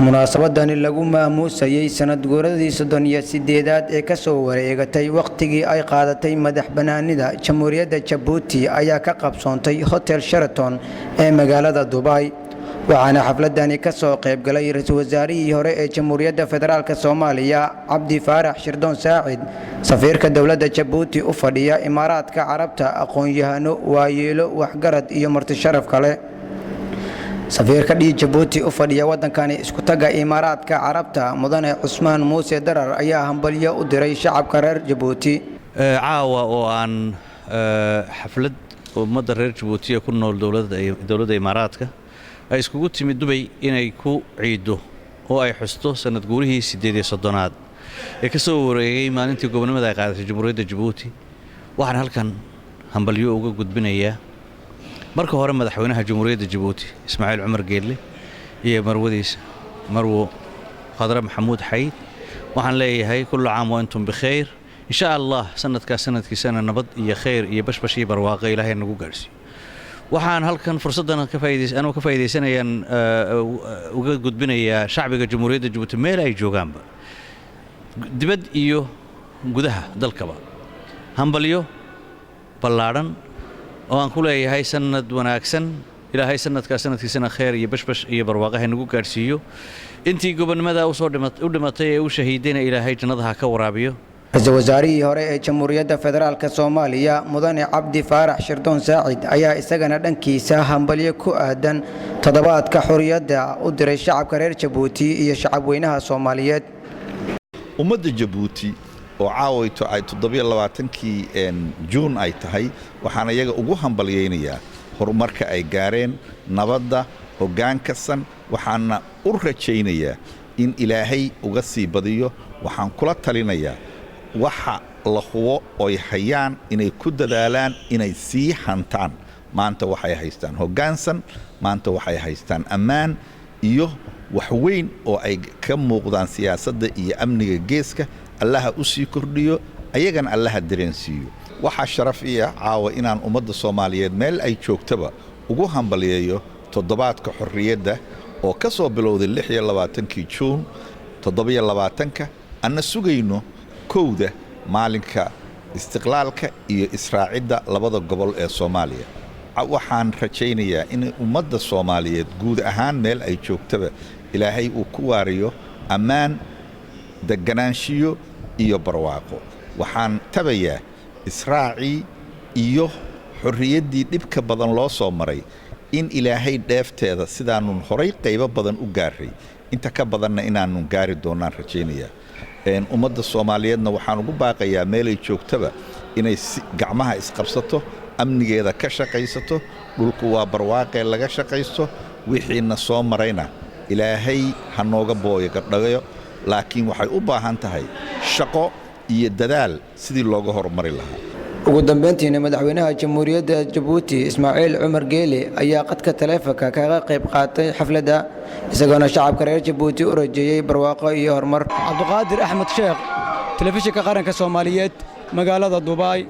munaasabadani lagu maamuusayay sanad guuradii 38aad ee ka soo wareegatay waqtigii ay qaadatay madaxbanaanida Jamhuuriyadda Djibouti ayaa ka qabsoontay Hotel Sheraton ee magaalada Dubai waxaana xafladani ka soo qayb galay ra'iisul wasaarihii hore ee Jamhuuriyadda Federaalka Soomaaliya Cabdi Faarax Shirdoon Saacid safiirka dawladda Djibouti u fadhiya Imaaraadka Carabta aqoon-yahano waayeelo waxgarad iyo marti sharaf kale safiirka Djibouti u fadhiya wadankani isku taga Imaaraadka Carabta mudane Cusmaan Muuse Darar ayaa hambalyo u diray shacabka reer Djibouti caawa oo aan xaflad ummadda reer Djibouti ku nool dawladda Imaaraadka ay iskugu timid Dubai inay ku ciido oo ay xusto sanad guurihii 38aad ee ka soo wareegay maalintii gobonimada ay qaadatay Jamhuuriyadda Djibouti waxaan halkan hambalyo uga gudbinayaa marka hore madaxweynaha Jamhuuriyadda Djibouti Ismaaciil Cumar Geelle iyo marwadiisa Marwo Khadra Maxamuud Xayd waxaan leeyahay kullu caam wa antum bikhair insha Allah sanadkiisana nabad iyo khayr iyo bashbash iyo barwaaqo Ilaahay nagu gaarsiiyo waxaan halkan fursadan ka faa'iideysanayaan uga gudbinayaa shacbiga Jamhuuriyadda Djibouti meel ay joogaanba dibad iyo gudaha dalkaba hambalyo ballaaran oo aan ku leeyahay sanad wanaagsan Ilaahay sanadkiisana khayr iyo bashbash iyo barwaaqo nagu gaarsiiyo intii gobonimada u soo dhimatay ee u shahiidayna Ilaahay jannada ka waraabiyo ra'iisul wasaarihii hore ee Jamhuuriyadda Federaalka Soomaaliya mudane Cabdi Faarax Shirdoon Saacid ayaa isagana dhankiisa hambalyo ku aadan toddobaadka xorriyadda u diray shacabka reer Djibouti iyo shacabweynaha Soomaaliyeed ummadda Djibouti oo caawayto ay 27kii June ay tahay waxaan iyaga ugu hambalyeynayaa horumarka ay gaareen nabadda hoggaankasan waxaana u rajaynayaa in Ilaahay uga sii badiyo waxaan kula talinayaa waxa la hubo oo hayaan inay ku dadaalaan inay sii hantaan maanta waxay haystaan hoggaansan maanta waxay haystaan ammaan iyo wax weyn oo ay ka muuqdaan siyaasadda iyo amniga geeska allaha u sii kordhiyo ayagana allaha dareensiiyo waxa sharaf iyo caawa inaan ummadda Soomaaliyeed meel ay joogtaba ugu hambalyeeyo toddobaadka xorriyadda oo ka soo bilowday 26kii June 27ka anna sugayno kowda maalinka istiqlaalka iyo israacidda labada gobol ee Soomaaliya waxaan rajaynayaa in ummadda Soomaaliyeed guud ahaan meel ay joogtaba Ilaahay uu ku waariyo ammaan deganaanshiyo iyo barwaaqo waxaan tabayaa israaci iyo xorriyaddii dhibka badan loo soo maray in Ilaahay dheefteeda sidaanu horay qaybo badan u gaaray inta ka badanna inaanu gaari doonaan rajaynayaa ummadda Soomaaliyeedna waxaan ugu baaqayaa meel ay joogtaba inay gacmaha isqabsato amnigeeda ka shaqaysato dhulku waa barwaaqe laga shaqaysto wixiina soo marayna Ilaahay ha nooga booyo gadhayo laakiin waxay u baahan tahay shaqo iyo dadaal sidii looga horumari lahaa ugu dambeyntiina madaxweynaha Jamhuuriyadda Djibouti Ismaaciil Cumar Geelle ayaa qadka taleefanka kaga qayb qaatay xafladda isagoo shacabka reer Djibouti u rajeeyay barwaaqo iyo horumar Cabdiqaadir Axmed Sheekh telefishinka qaranka Soomaaliyeed magaalada Dubai